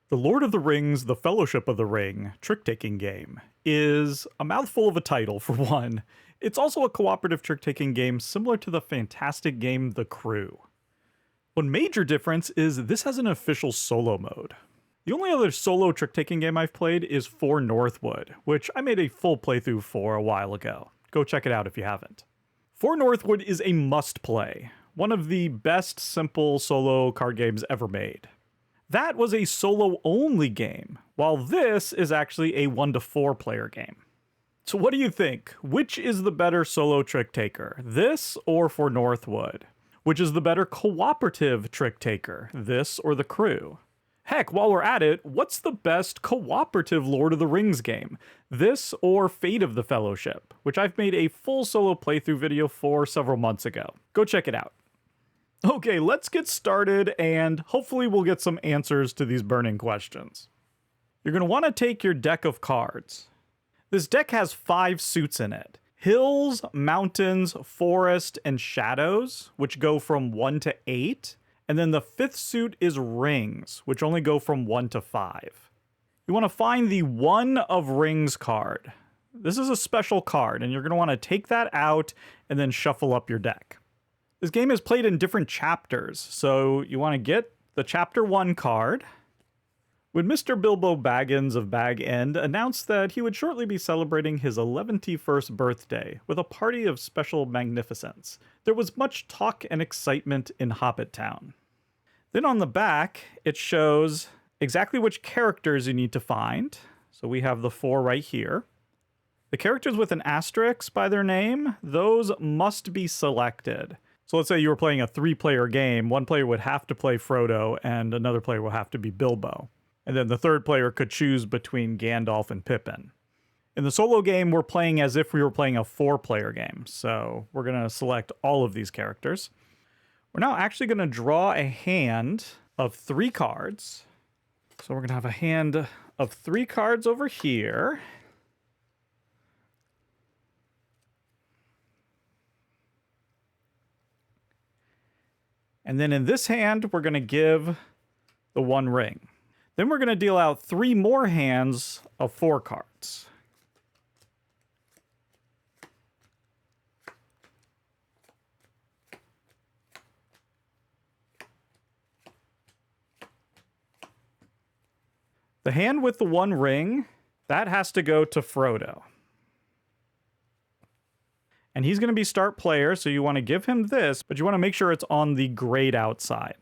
The Lord of the Rings, The Fellowship of the Ring trick-taking game is a mouthful of a title, for one. It's also a cooperative trick-taking game similar to the fantastic game The Crew. One major difference is this has an official solo mode. The only other solo trick-taking game I've played is For Northwood, which I made a full playthrough for a while ago. Go check it out if you haven't. For Northwood is a must-play, one of the best simple solo card games ever made. That was a solo-only game, while this is actually a 1 to 4 player game. So what do you think? Which is the better solo trick taker, this or For Northwood? Which is the better cooperative trick taker, this or The Crew? Heck, while we're at it, what's the best cooperative Lord of the Rings game? This or Fate of the Fellowship, which I've made a full solo playthrough video for several months ago. Go check it out. Okay, let's get started, and hopefully we'll get some answers to these burning questions. You're going to want to take your deck of cards. This deck has 5 suits in it. Hills, Mountains, Forest, and Shadows, which go from 1 to 8. And then the 5th suit is Rings, which only go from 1 to 5. You want to find the 1 of Rings card. This is a special card, and you're going to want to take that out and then shuffle up your deck. This game is played in different chapters, so you want to get the Chapter 1 card. When Mr. Bilbo Baggins of Bag End announced that he would shortly be celebrating his 111st birthday with a party of special magnificence, there was much talk and excitement in Hobbit Town. Then on the back, it shows exactly which characters you need to find. So we have the 4 right here. The characters with an asterisk by their name, those must be selected. So let's say you were playing a 3-player game, one player would have to play Frodo and another player will have to be Bilbo. And then the third player could choose between Gandalf and Pippin. In the solo game, we're playing as if we were playing a 4-player game. So we're going to select all of these characters. We're now actually going to draw a hand of 3 cards. So we're going to have a hand of 3 cards over here. And then in this hand, we're going to give the 1 ring. Then we're going to deal out 3 more hands of 4 cards. The hand with the 1 ring, that has to go to Frodo. And he's going to be start player, so you want to give him this, but you want to make sure it's on the grayed out side.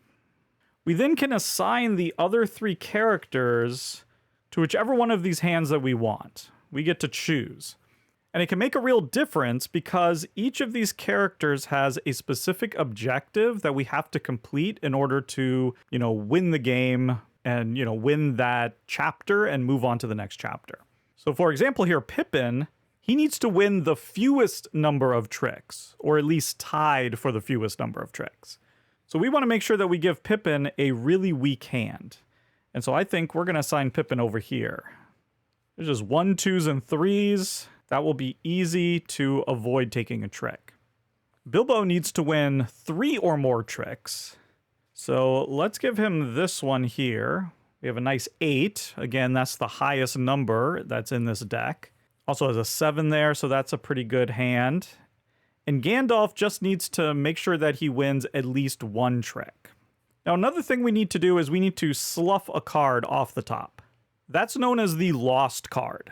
We then can assign the other 3 characters to whichever one of these hands that we want. We get to choose. And it can make a real difference because each of these characters has a specific objective that we have to complete in order to, win the game and, win that chapter and move on to the next chapter. So for example here, Pippin, he needs to win the fewest number of tricks, or at least tied for the fewest number of tricks. So we want to make sure that we give Pippin a really weak hand. And so I think we're going to assign Pippin over here. There's just 1, 2s, and 3s. That will be easy to avoid taking a trick. Bilbo needs to win 3 or more tricks. So let's give him this one here. We have a nice 8. Again, that's the highest number that's in this deck. Also has a 7 there, so that's a pretty good hand. And Gandalf just needs to make sure that he wins at least 1 trick. Now, another thing we need to do is we need to slough a card off the top. That's known as the lost card.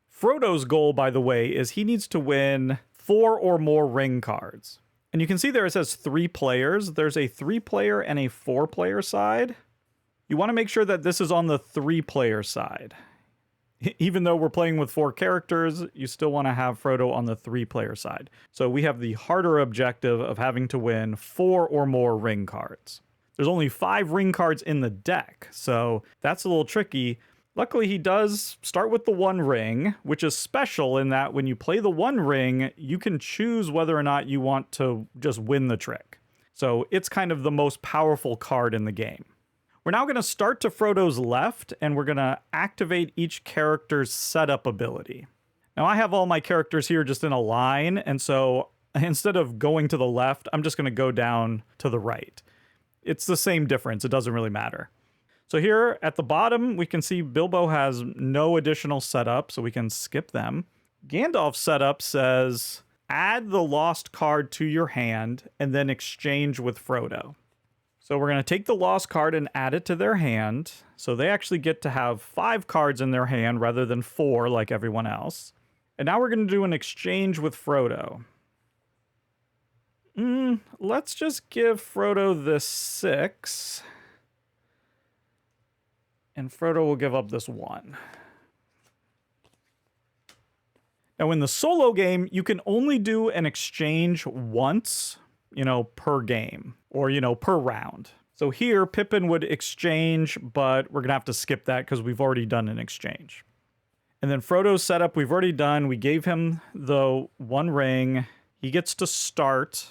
Frodo's goal, by the way, is he needs to win 4 or more ring cards. And you can see there it says 3 players. There's a 3-player and a 4-player side. You want to make sure that this is on the 3-player side. Even though we're playing with 4 characters, you still want to have Frodo on the 3-player side. So we have the harder objective of having to win 4 or more ring cards. There's only 5 ring cards in the deck, so that's a little tricky. Luckily, he does start with the 1 ring, which is special in that when you play the 1 ring, you can choose whether or not you want to just win the trick. So it's kind of the most powerful card in the game. We're now going to start to Frodo's left, and we're going to activate each character's setup ability. Now, I have all my characters here just in a line, and so instead of going to the left, I'm just going to go down to the right. It's the same difference. It doesn't really matter. So here at the bottom, we can see Bilbo has no additional setup, so we can skip them. Gandalf's setup says, add the lost card to your hand and then exchange with Frodo. So we're going to take the lost card and add it to their hand. So they actually get to have 5 cards in their hand rather than 4 like everyone else. And now we're going to do an exchange with Frodo. Let's just give Frodo this 6. And Frodo will give up this 1. Now in the solo game, you can only do an exchange once, per game or, per round. So here Pippin would exchange, but we're going to have to skip that because we've already done an exchange. And then Frodo's setup, we've already done. We gave him the 1 ring. He gets to start.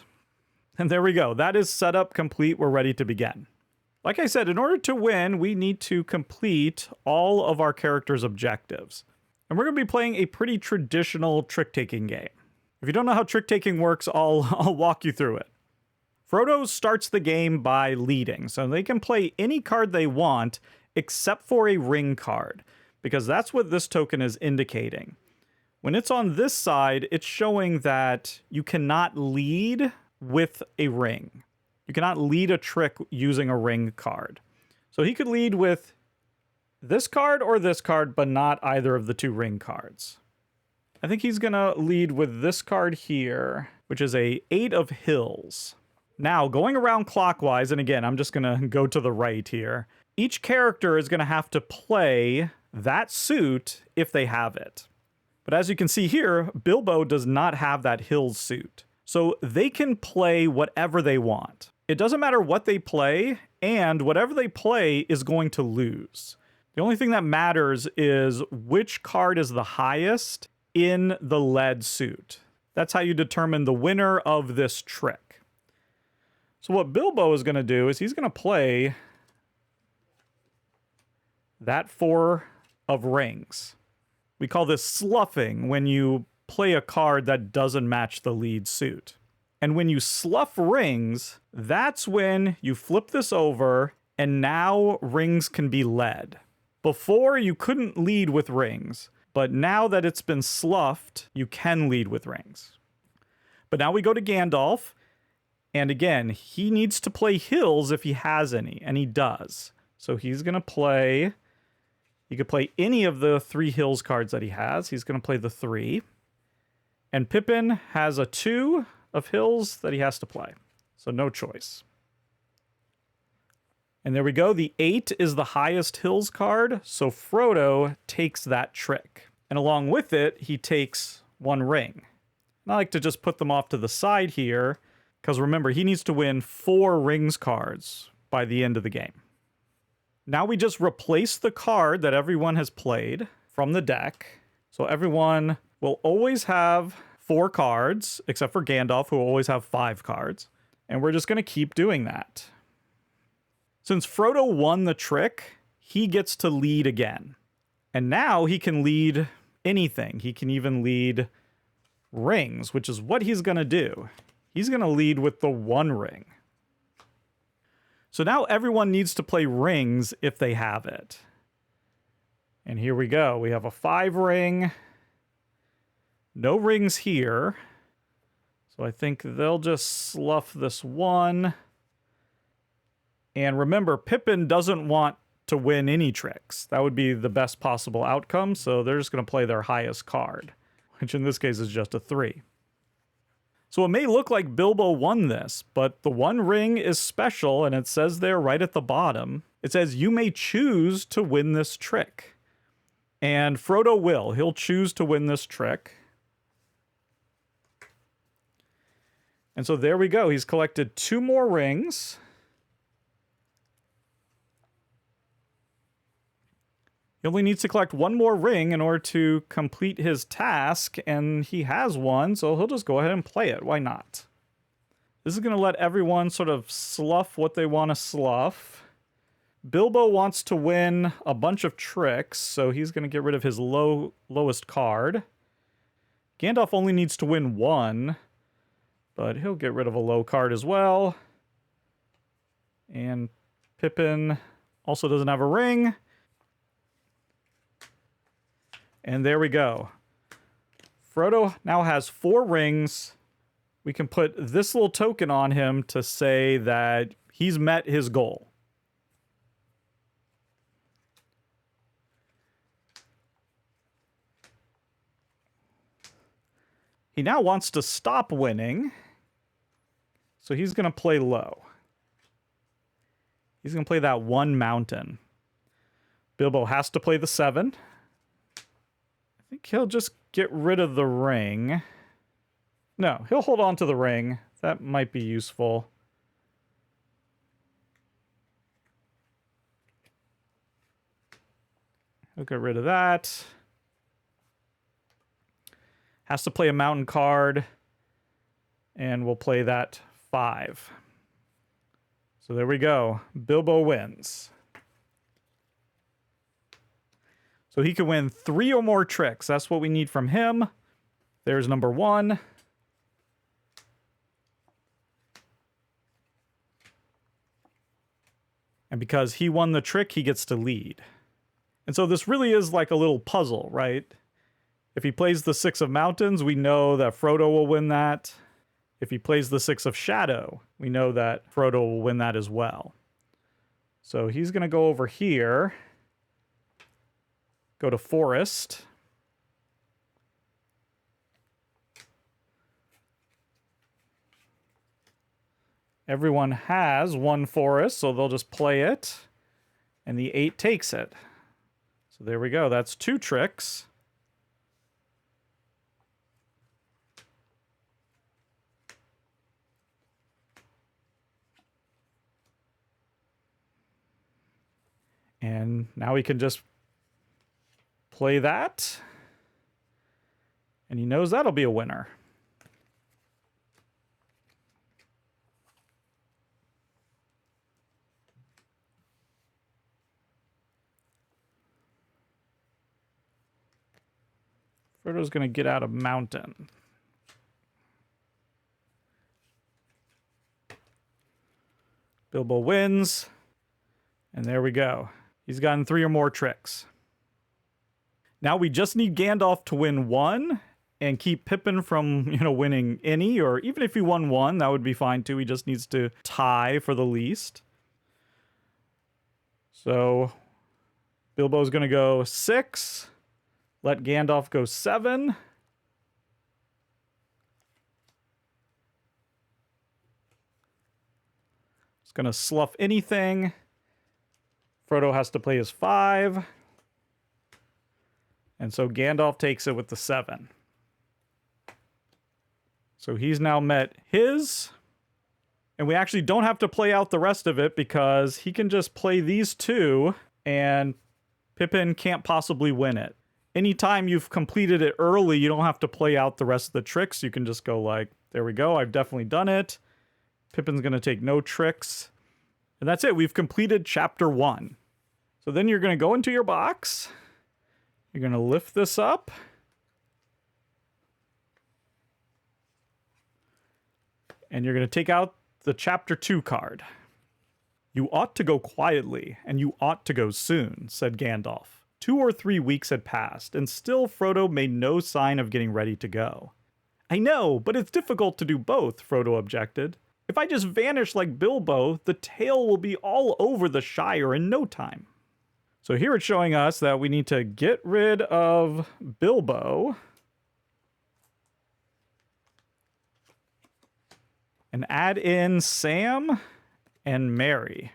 And there we go. That is setup complete. We're ready to begin. Like I said, in order to win, we need to complete all of our characters' objectives. And we're going to be playing a pretty traditional trick-taking game. If you don't know how trick-taking works, I'll walk you through it. Frodo starts the game by leading, so they can play any card they want except for a ring card, because that's what this token is indicating. When it's on this side, it's showing that you cannot lead with a ring. You cannot lead a trick using a ring card. So he could lead with this card or this card, but not either of the 2 ring cards. I think he's going to lead with this card here, which is a 8 of Hills. Now, going around clockwise, and again, I'm just going to go to the right here. Each character is going to have to play that suit if they have it. But as you can see here, Bilbo does not have that Hills suit. So they can play whatever they want. It doesn't matter what they play, and whatever they play is going to lose. The only thing that matters is which card is the highest in the lead suit. That's how you determine the winner of this trick. So what Bilbo is going to do is he's going to play that 4 of rings. We call this sloughing when you play a card that doesn't match the lead suit. And when you slough rings, that's when you flip this over and now rings can be led. Before, you couldn't lead with rings, but now that it's been sloughed, you can lead with rings. But now we go to Gandalf, and again, he needs to play Hills if he has any, and he does. So he's going to play, he could play any of the 3 Hills cards that he has. He's going to play the 3. And Pippin has a 2 of Hills that he has to play. So no choice. And there we go. The 8 is the highest Hills card. So Frodo takes that trick. And along with it, he takes 1 ring. And I like to just put them off to the side here, because remember, he needs to win 4 rings cards by the end of the game. Now we just replace the card that everyone has played from the deck. So everyone will always have 4 cards, except for Gandalf, who will always have 5 cards. And we're just going to keep doing that. Since Frodo won the trick, he gets to lead again. And now he can lead anything. He can even lead rings, which is what he's going to do. He's going to lead with the 1 ring. So now everyone needs to play rings if they have it. And here we go. We have a 5 ring. No rings here. So I think they'll just slough this 1. And remember, Pippin doesn't want to win any tricks. That would be the best possible outcome, so they're just going to play their highest card, which in this case is just a 3. So it may look like Bilbo won this, but the 1 ring is special, and it says there right at the bottom, it says you may choose to win this trick. And Frodo will. He'll choose to win this trick. And so there we go. He's collected 2 more rings. He only needs to collect 1 more ring in order to complete his task, and he has 1, so he'll just go ahead and play it. Why not? This is going to let everyone sort of slough what they want to slough. Bilbo wants to win a bunch of tricks, so he's going to get rid of his lowest card. Gandalf only needs to win 1, but he'll get rid of a low card as well. And Pippin Also doesn't have a ring. And there we go. Frodo now has 4 rings. We can put this little token on him to say that he's met his goal. He now wants to stop winning, so he's going to play low. He's going to play that 1 mountain. Bilbo has to play the 7. I think he'll just get rid of the ring. No, he'll hold on to the ring. That might be useful. He'll get rid of that. Has to play a mountain card. And we'll play that 5. So there we go. Bilbo wins. So he can win 3 or more tricks. That's what we need from him. There's number 1. And because he won the trick, he gets to lead. And so this really is like a little puzzle, right? If he plays the 6 of mountains, we know that Frodo will win that. If he plays the 6 of shadow, we know that Frodo will win that as well. So he's going to go over here. Go to forest. Everyone has 1 forest, so they'll just play it. And the 8 takes it. So there we go. That's 2 tricks. And now we can just play that. And he knows that'll be a winner. Frodo's going to get out a mountain. Bilbo wins. And there we go. He's gotten 3 or more tricks. Now we just need Gandalf to win 1 and keep Pippin from, winning any, or even if he won 1, that would be fine too. He just needs to tie for the least. So Bilbo's going to go 6. Let Gandalf go 7. It's going to slough anything. Frodo has to play his 5. And so Gandalf takes it with the 7. So he's now met his. And we actually don't have to play out the rest of it because he can just play these 2 and Pippin can't possibly win it. Anytime you've completed it early, you don't have to play out the rest of the tricks. You can just go like, there we go, I've definitely done it. Pippin's going to take no tricks. And that's it. We've completed chapter 1. So then you're going to go into your box. You're going to lift this up. And you're going to take out the chapter 2 card. You ought to go quietly, and you ought to go soon, said Gandalf. 2 or 3 weeks had passed, and still Frodo made no sign of getting ready to go. I know, but it's difficult to do both, Frodo objected. If I just vanish like Bilbo, the tale will be all over the Shire in no time. So here it's showing us that we need to get rid of Bilbo and add in Sam and Merry.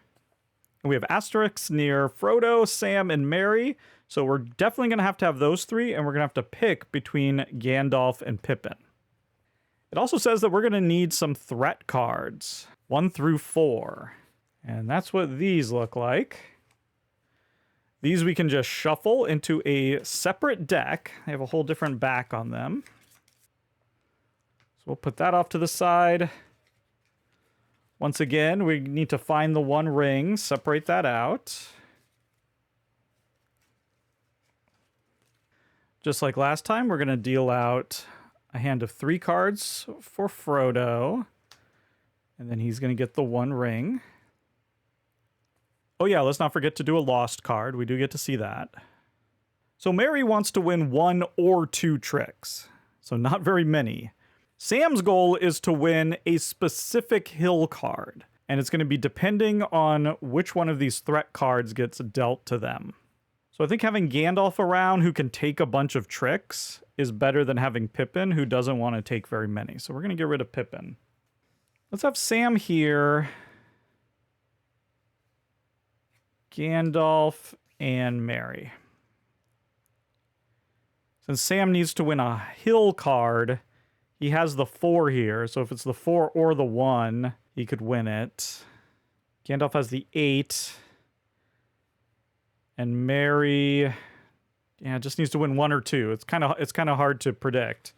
And we have asterisks near Frodo, Sam, and Merry. So we're definitely going to have those 3, and we're going to have to pick between Gandalf and Pippin. It also says that we're going to need some threat cards, 1 through 4. And that's what these look like. These we can just shuffle into a separate deck. They have a whole different back on them. So we'll put that off to the side. Once again, we need to find the 1 ring, separate that out. Just like last time, we're going to deal out a hand of 3 cards for Frodo. And then he's going to get the 1 ring. Oh yeah, let's not forget to do a lost card. We do get to see that. So Mary wants to win 1 or 2 tricks. So not very many. Sam's goal is to win a specific hill card. And it's going to be depending on which one of these threat cards gets dealt to them. So I think having Gandalf around who can take a bunch of tricks is better than having Pippin who doesn't want to take very many. So we're going to get rid of Pippin. Let's have Sam here. Gandalf and Mary. Since Sam needs to win a hill card, he has the 4 here. So if it's the 4 or the 1, he could win it. Gandalf has the 8. And Mary, yeah, just needs to win 1 or 2. It's kind of hard to predict.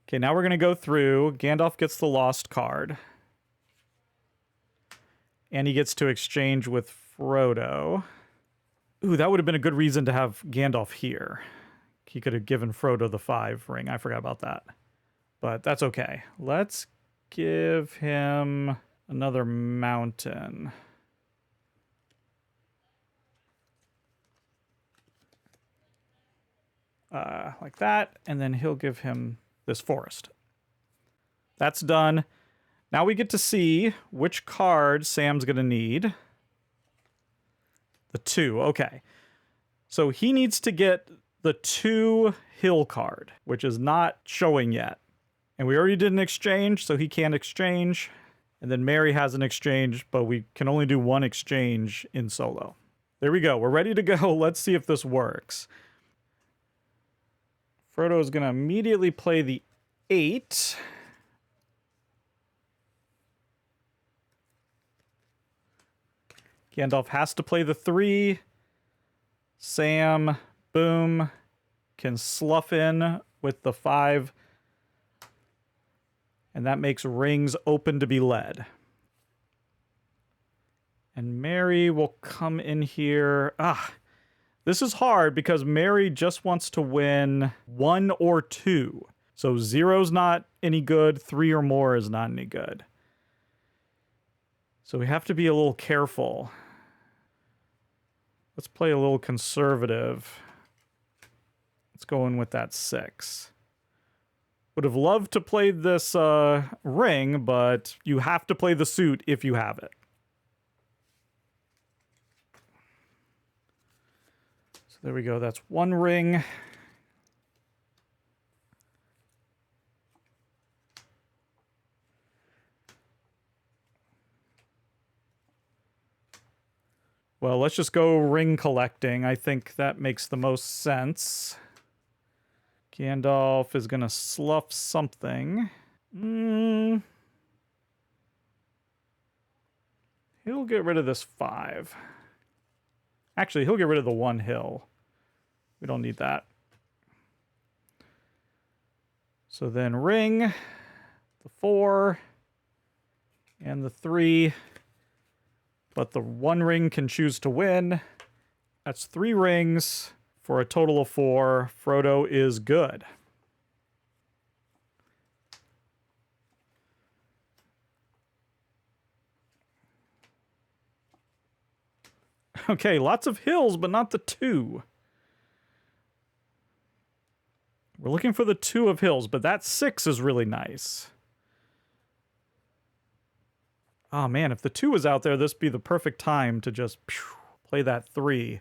Okay, now we're going to go through. Gandalf gets the lost card. And he gets to exchange with Frodo. Ooh, that would have been a good reason to have Gandalf here. He could have given Frodo the 5 ring. I forgot about that. But that's okay. Let's give him another mountain. Like that, and then he'll give him this forest. That's done. Now we get to see which card Sam's going to need. The 2, okay. So he needs to get the 2 hill card, which is not showing yet. And we already did an exchange, so he can't exchange. And then Mary has an exchange, but we can only do 1 exchange in solo. There we go. We're ready to go. Let's see if this works. Frodo is going to immediately play the 8. Gandalf has to play the 3. Sam, boom, can slough in with the 5. And that makes rings open to be led. And Mary will come in here. This is hard because Mary just wants to win 1 or 2. So 0's not any good. 3 or more is not any good. So we have to be a little careful. Let's play a little conservative. Let's go in with that 6. Would have loved to play this ring, but you have to play the suit if you have it. So there we go. That's 1 ring. Well, let's just go ring collecting. I think that makes the most sense. Gandalf is going to slough something. He'll get rid of this 5. Actually, he'll get rid of the 1 hill. We don't need that. So then ring, the 4, and the 3. But the 1 ring can choose to win. That's 3 rings for a total of 4. Frodo is good. Okay, lots of hills, but not the 2. We're looking for the 2 of hills, but that 6 is really nice. Oh man, if the 2 was out there, this would be the perfect time to just play that 3.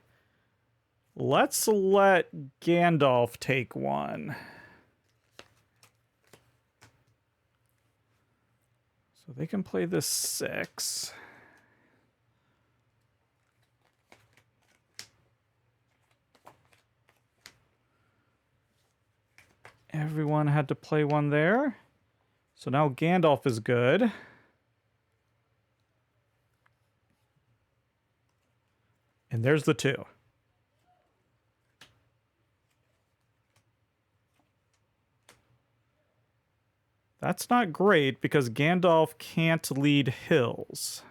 Let's let Gandalf take 1. So they can play this 6. Everyone had to play 1 there. So now Gandalf is good. And there's the 2. That's not great because Gandalf can't lead hills.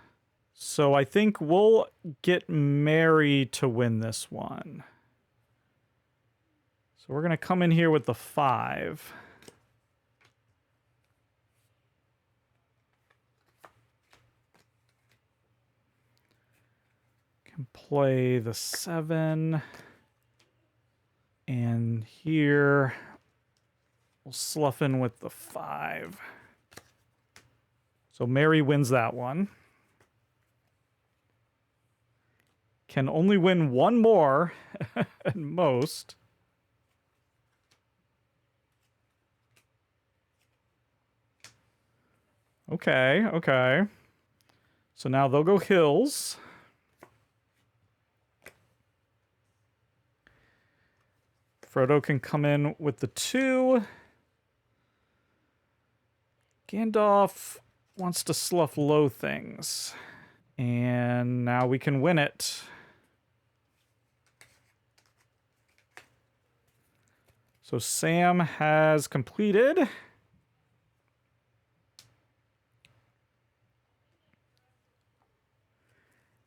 So I think we'll get Mary to win this one. So we're going to come in here with the 5. Can play the 7. And here, we'll slough in with the 5. So Mary wins that one. Can only win one more at most. Okay, okay. So now they'll go hills. Frodo can come in with the 2. Gandalf wants to slough low things. And now we can win it. So Sam has completed.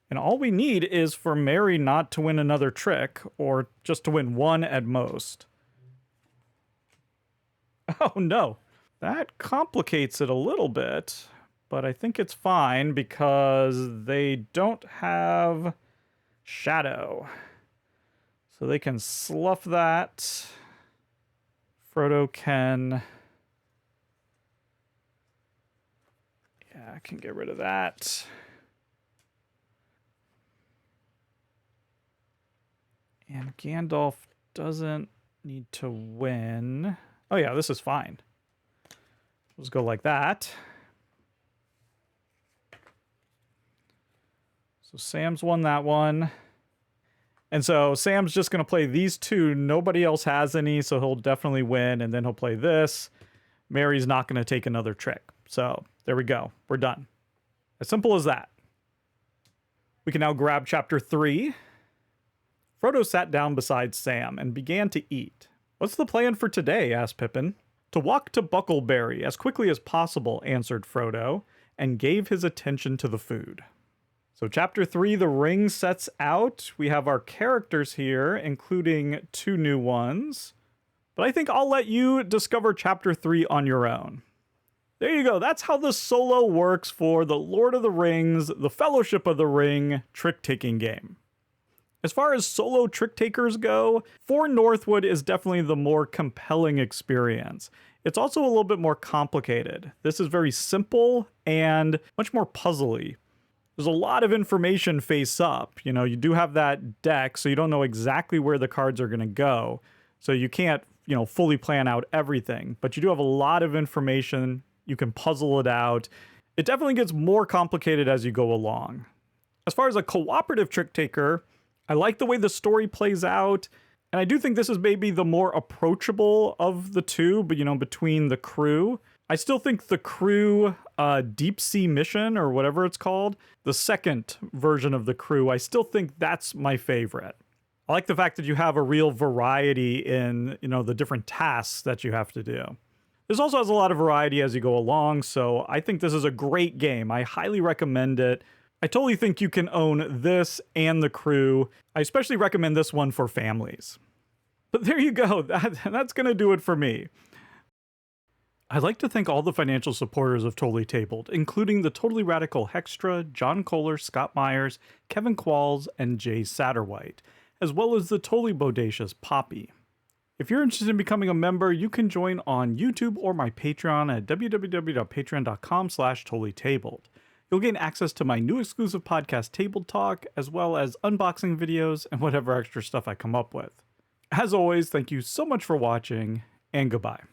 And all we need is for Mary not to win another trick, or just to win one at most. Oh no. That complicates it a little bit, but I think it's fine because they don't have shadow. So they can slough that. Frodo can... Yeah, I can get rid of that. And Gandalf doesn't need to win. Oh yeah, this is fine. Let's go like that. So Sam's won that one. And so Sam's just going to play these 2. Nobody else has any, so he'll definitely win. And then he'll play this. Mary's not going to take another trick. So there we go. We're done. As simple as that. We can now grab chapter 3. Frodo sat down beside Sam and began to eat. "What's the plan for today?" asked Pippin. "To walk to Buckleberry as quickly as possible," answered Frodo, and gave his attention to the food. So chapter 3, The Ring, sets out. We have our characters here, including 2 new ones. But I think I'll let you discover chapter 3 on your own. There you go. That's how the solo works for the Lord of the Rings, the Fellowship of the Ring trick-taking game. As far as solo trick takers go, For Northwood is definitely the more compelling experience. It's also a little bit more complicated. This is very simple and much more puzzly. There's a lot of information face up. You know, you do have that deck, so you don't know exactly where the cards are going to go. So you can't, fully plan out everything, but you do have a lot of information. You can puzzle it out. It definitely gets more complicated as you go along. As far as a cooperative trick taker, I like the way the story plays out, and I do think this is maybe the more approachable of the 2, but between the crew. I still think the crew deep sea mission, or whatever it's called, the second version of the crew, I still think that's my favorite. I like the fact that you have a real variety in, the different tasks that you have to do. This also has a lot of variety as you go along, so I think this is a great game. I highly recommend it. I totally think you can own this and the crew. I especially recommend this one for families. But there you go. That's going to do it for me. I'd like to thank all the financial supporters of Totally Tabled, including the Totally Radical Hextra, John Kohler, Scott Myers, Kevin Qualls, and Jay Satterwhite, as well as the Totally Bodacious Poppy. If you're interested in becoming a member, you can join on YouTube or my Patreon at www.patreon.com/totallytabled. You'll gain access to my new exclusive podcast, Table Talk, as well as unboxing videos and whatever extra stuff I come up with. As always, thank you so much for watching, and goodbye.